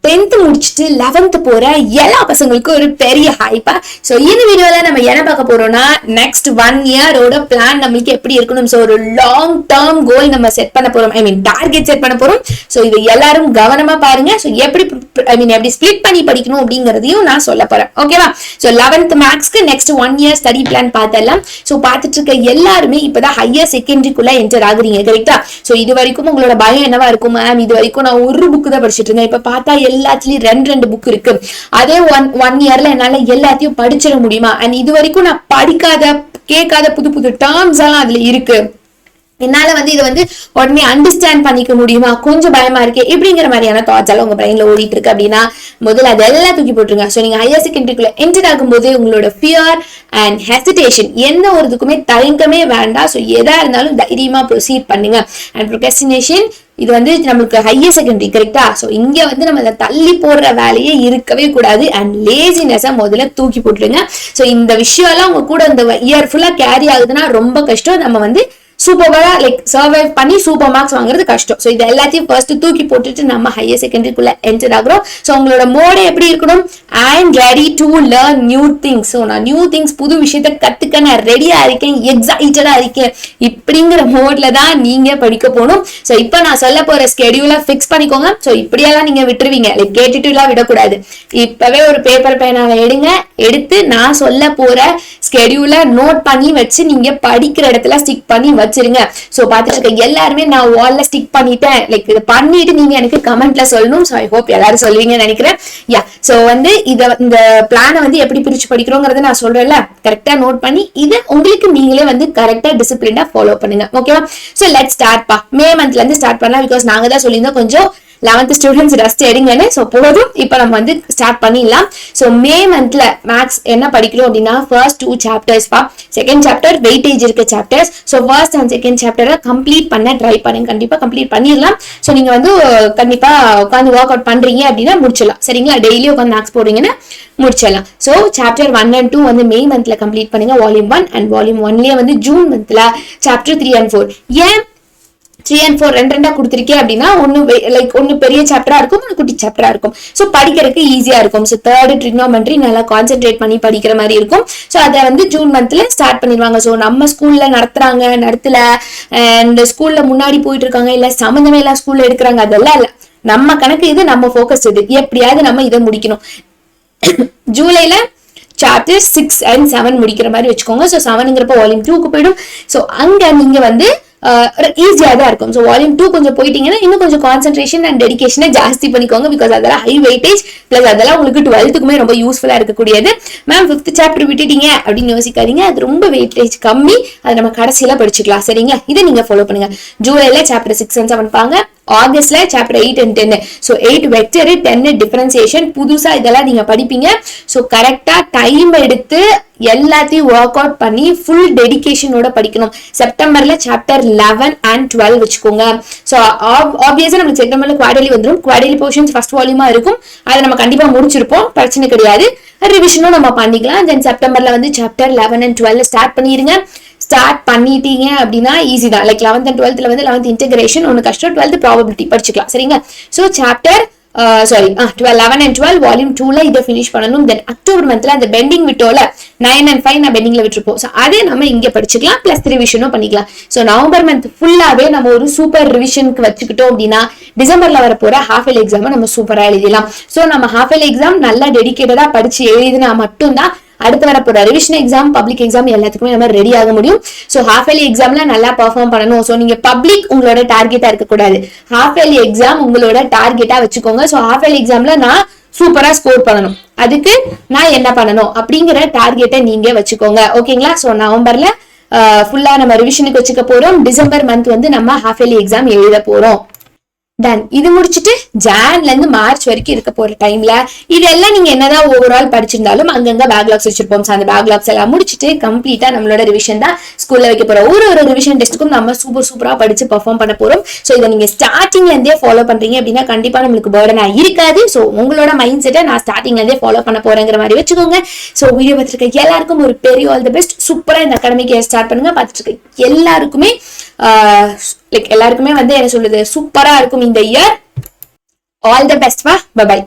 10th முடிச்சுட்டு 11th போற எல்லா பசங்களுக்கும் ஒரு பெரிய ஹைப்பா. சோ இந்த வீடியோல நம்ம என்ன பார்க்க போறோம்னா நெக்ஸ்ட் 1 இயரோட பிளான் நம்மளுக்கு எப்படி இருக்கணும். சோ ஒரு லாங் டேர்ம் கோல் நம்ம செட் பண்ண போறோம், டார்கெட் செட் பண்ண போறோம். சோ இது எல்லாரும் கவனமா பாருங்க. சோ எப்படி எப்படி ஸ்பிளிட் பண்ணி படிக்கணும் அப்படிங்கறதையும் நான் சொல்ல போறேன். ஓகேவா? சோ 11th மேக்ஸ்க்கு நெக்ஸ்ட் 1 இயர் ஸ்டடி பிளான் பார்த்தலாம். சோ பார்த்துட்டு இருக்க எல்லாருமே இப்பதான் ஹையர் செகண்டரிக்குள்ள என்டர் ஆகுறீங்க, கரெக்டா? சோ இது வரைக்கும் உங்களோட பயம் என்னவா இருக்கும்? மேம் இது வரைக்கும் நான் ஒரு புக் தான் படிச்சுட்டு இருந்தேன், இப்ப பார்த்தா எல்லாத்துலயும் ரெண்டு புக் இருக்கு, அதே ஒன் இயர்ல என்னால எல்லாத்தையும் படிச்சிட முடியுமா? அண்ட் இது வரைக்கும் நான் படிக்காத கேட்காத புது டேர்ம்ஸ் எல்லாம் அதுல இருக்கு, என்னால இதை உடனே அண்டர்ஸ்டாண்ட் பண்ணிக்க முடியுமா? கொஞ்சம் பயமா இருக்கு இப்படிங்கிற மாதிரியான தாட்ஸ் எல்லாம் உங்க பிரெயின்ல ஓடிட்டு இருக்கு அப்படின்னா முதல்ல அதெல்லாம் தூக்கி போட்டுருங்க. சோ நீங்க ஹையர் செகண்டரிக்குள்ள என்டர் ஆகும்போது உங்களோட ஃபியர் அண்ட் ஹெசிடேஷன் எந்த ஒரு இதுக்குமே தயங்கமே வேண்டாம். சோ எதா இருந்தாலும் தைரியமா ப்ரொசீட் பண்ணுங்க. அண்ட் ப்ரொக்ரஸ்டினேஷன் இது நம்மளுக்கு ஹையர் செகண்டரி, கரெக்டா? சோ இங்க நம்ம அதை தள்ளி போடுற வேலையே இருக்கவே கூடாது. அண்ட் லேசினஸா முதல்ல தூக்கி போட்டுருங்க. சோ இந்த விஷயம் எல்லாம் உங்க கூட இந்த இயர் ஃபுல்லா கேரி ஆகுதுன்னா ரொம்ப கஷ்டம். நம்ம சூப்பரா சர்வைவ் பண்ணி சூப்பர் மார்க்ஸ் வாங்குறது கஷ்டம். சோ இது எல்லாத்தையும் ஃபர்ஸ்ட் தூக்கி போட்டுட்டு நம்ம ஹையர் செகண்டரிக்குள்ள என்டர் ஆகுறோம். சோ உங்களோட மோட எப்படி இருக்கணும்? I am ready to learn new things. So நான் நியூ திங்ஸ் புது விஷயத்த கத்துக்க நான் ரெடியா இருக்கேன், எக்ஸைட்டடா இருக்கேன், இப்படிங்கிற மோட்ல தான் நீங்க படிக்க போகணும். சோ இப்ப நான் சொல்ல போற ஸ்கெடியூல பிக்ஸ் பண்ணிக்கோங்க. சோ இப்படியெல்லாம் நீங்க விட்டுருவீங்க, கேட்டுட்டு எல்லாம் விடக்கூடாது. இப்பவே ஒரு பேப்பர் பேனாவை எடுத்து நான் சொல்ல போற ஸ்கெடியூல நோட் பண்ணி வச்சு நீங்க படிக்கிற இடத்துல ஸ்டிக் பண்ணி வச்சிருங்க. சோ பாத்துட்டு இருக்க எல்லாருமே நான் வால்ல ஸ்டிக் பண்ணிட்டேன் இதை பண்ணிட்டு நீங்க எனக்கு கமெண்ட்ல சொல்லணும். சோ ஐ ஹோப் எல்லாரும் சொல்லுவீங்கன்னு நினைக்கிறேன். யா சோ இந்த பிளானை எப்படி பிரிச்சு படிக்கிறோங்கிறத நான் சொல்றேன்ல, கரெக்டா நோட் பண்ணி இதை உங்களுக்கு நீங்களே கரெக்டா டிசிப்ளினா ஃபாலோ பண்ணுங்க. ஓகேவா? சோ லெட்ஸ் ஸ்டார்ட் பா. மே மந்த்ல இருந்து ஸ்டார்ட் பண்ணலாம். பிகாஸ் நாங்க தான் சொல்லியிருந்தோம் கொஞ்சம் 11th ஸ்டூடெண்ட்ஸ் ரெஸ்ட் எடுங்கன்னு. சோ போதும், இப்ப நம்ம ஸ்டார்ட் பண்ணிடலாம். சோ மே மந்த்ல மேக்ஸ் என்ன படிக்கிறோம் அப்படின்னா ஃபர்ஸ்ட் 2 சாப்டர்ஸ் பா. செகண்ட் சாப்டர் வெயிட்டேஜ் இருக்க chapters. So first and second சாப்டரை கம்ப்ளீட் பண்ண ட்ரை பண்ணுங்க. கண்டிப்பா கம்ப்ளீட் பண்ணிடலாம். சோ நீங்க கண்டிப்பா உட்காந்து ஒர்க் அவுட் பண்றீங்க அப்படின்னா முடிச்சிடலாம். சரிங்களா? டெய்லி உட்காந்து மேக்ஸ் போடுறீங்கன்னா முடிச்சிடலாம். சோ சாப்டர் 1 and 2 மே மந்த்ல கம்ப்ளீட் பண்ணுங்க. வால்யூம் 1 அண்ட் வால்யூம் 1லயே ஜூன் மந்த்ல சாப்டர் 3 and 4. ஏன் 3 and 4 ரெண்டா கொடுத்திருக்கேன் அப்படின்னா ஒன்னு பெரிய சாப்டரா இருக்கும், ஒன்னு குட்டி சாப்டரா இருக்கும். சோ படிக்கிறதுக்கு ஈஸியா இருக்கும். சோ தேர்ட் ட்ரிக்னோமெட்ரி நல்லா கான்சென்ட்ரேட் பண்ணி படிக்கிற மாதிரி இருக்கும். சோ அதை ஜூன் மந்த்ல ஸ்டார்ட் பண்ணிடுவாங்க. சோ நம்ம ஸ்கூல்ல நடத்தல அண்ட் ஸ்கூல்ல முன்னாடி போயிட்டு இருக்காங்க, இல்ல சம்பந்தமே எல்லாம் ஸ்கூல்ல எடுக்கிறாங்க, அதெல்லாம் இல்ல. நம்ம கணக்கு இது, நம்ம போக்கஸ் இது, எப்படியாவது நம்ம இதை முடிக்கணும். ஜூலைல சாப்டர் 6 and 7 முடிக்கிற மாதிரி வச்சுக்கோங்க. சோ 7ங்கிறப்ப வால்யூம் 2க்கு போயிடும். சோ அங்க நீங்க ஈஸியா தான் இருக்கும். ஸோ வால்யூம் 2 கொஞ்சம் போயிட்டீங்கன்னா இன்னும் கொஞ்சம் கான்சென்ட்ரேஷன் அண்ட் டெடிகேஷனை ஜாஸ்தி பண்ணிக்கோங்க. பிகாஸ் அதெல்லாம் ஹை வெயிட்டேஜ் பிளஸ் அதெல்லாம் உங்களுக்கு 12க்குமே ரொம்ப யூஸ்ஃபுல்லா இருக்கக்கூடியது. மேம் 5th சாப்டர் விட்டுட்டீங்க அப்படின்னு யோசிக்காதீங்க, அது ரொம்ப வெயிட்டேஜ் கம்மி, அதை நம்ம கடைசியில படிச்சுக்கலாம். சரிங்களா? இதை நீங்க ஃபாலோ பண்ணுங்க. ஜூலைல சாப்டர் 6 and 7 பாங்க. ஆகஸ்ட்ல chapter 8 and 10. So 8 vector, 10 differentiation, புதுசா இதெல்லாம் நீங்க படிப்பீங்க. சோ கரெக்டா டைம் எடுத்து எல்லாத்தையும் ஒர்க் அவுட் பண்ணி ஃபுல் டெடிகேஷனோட படிக்கணும். செப்டம்பர்ல சாப்டர் 11 and 12 வச்சுக்கோங்க. சோ ஆப்வியஸா நமக்கு செப்டம்பர்ல குவார்டர்லி வந்துடும். குவார்டர்லி போர்ஷன்ஸ் ஃபர்ஸ்ட் வால்யூமா இருக்கும், அதை நம்ம கண்டிப்பா முடிச்சிருப்போம், பிரச்சனை கிடையாது. ரிவிஷனும் நம்ம பண்ணிக்கலாம். தென் செப்டம்பர்ல சாப்டர் 11 and 12 ஸ்டார்ட் பண்ணிருங்க. ஸ்டார்ட் பண்ணிட்டீங்க அப்படின்னா ஈஸி தான். 11th and 12th 11th integration ஒன்னு கஷ்டம், 12th ப்ராபபிலிட்டி படிச்சுக்கலாம். சரிங்க? சோ சாப்டர் 11 and 12 வால்யூம் 2ல இதை ஃபினிஷ் பண்ணணும். தென் அக்டோபர் மந்த்ல அந்த பெண்டிங் விட்டோல 9 and 5 நான் பெண்டிங்ல விட்டுருப்போம். சோ அதே நம்ம இங்க படிச்சுக்கலாம், பிளஸ் ரிவிஷனும் பண்ணிக்கலாம். சோ நவம்பர் மந்த் ஃபுல்லாவே நம்ம ஒரு சூப்பர் ரிவிஷனுக்கு வச்சுக்கிட்டோம் அப்படின்னா டிசம்பர்ல வர போற ஹாஃப் இயர்லி எக்ஸாம் நம்ம சூப்பரா எழுதிடலாம். சோ நம்ம ஹாஃப் இயர்லி எக்ஸாம் நல்லா டெடிகேட்டடா படிச்சு எழுதினா மட்டும்தான் அடுத்து வர போற ரிவிஷன் எக்ஸாம், பப்ளிக் எக்ஸாம் எல்லாத்துக்குமே நம்ம ரெடி ஆக முடியும். சோ ஹாஃப் இயர்லி எக்ஸாம்ல நல்லா பெர்ஃபார்ம் பண்ணணும். சோ நீங்க பப்ளிக் உங்களோட டார்கெட்டா இருக்க கூடாது, ஹாஃப் இயர்லி எக்ஸாம் உங்களோட டார்கெட்டா வச்சுக்கோங்க. சோ ஹாஃப் இயர்லி எக்ஸாம்ல நான் சூப்பரா ஸ்கோர் பண்ணணும், அதுக்கு நான் என்ன பண்ணணும் அப்படிங்கிற டார்கெட்டை நீங்க வச்சுக்கோங்க. ஓகேங்களா? சோ நவம்பர்ல ஃபுல்லா நம்ம ரிவிஷனுக்கு வச்சுக்க போறோம். டிசம்பர் மந்த் நம்ம ஹாஃப் இயர்லி எக்ஸாம் எழுத போறோம். டன் இது முடிச்சுட்டு ஜான்ல இருந்து மார்ச் வரைக்கும் இருக்க போற டைம்ல இதெல்லாம் நீங்க என்னதான் ஓவரால் படிச்சிருந்தாலும் அங்கங்க பேக்லாக்ஸ் வச்சிருப்போம். அந்த பேக்லாக்ஸ் எல்லாம் முடிச்சுட்டு கம்ப்ளீட்டா நம்மளோட ரிவிஷன் தான் ஸ்கூல்ல வைக்க போறோம். ஒரு ரிவிஷன் டெஸ்ட்டுக்கும் நம்ம சூப்பரா படிச்சு பெர்ஃபார்ம் பண்ண போறோம். சோ இதை நீங்க ஸ்டார்டிங்ல இருந்தே ஃபாலோ பண்றீங்க அப்படின்னா கண்டிப்பா நம்மளுக்கு பர்டனா இருக்காது. சோ உங்களோட மைண்ட் செட்டை நான் ஸ்டார்டிங்ல இருந்தே ஃபாலோ பண்ண போறேங்கிற மாதிரி வச்சுக்கோங்க. சோ வீடியோ பார்த்துருக்க எல்லாருக்கும் ஒரு பெரிய ஆல் தி பெஸ்ட். சூப்பரா இந்த அகாடமிக் இயர் ஸ்டார்ட் பண்ணுங்க. பார்த்துட்டு இருக்க எல்லாருக்குமே எல்லாருக்குமே என்ன சொல்றது, சூப்பரா இருக்கும் இந்த year. All the best. Bye by.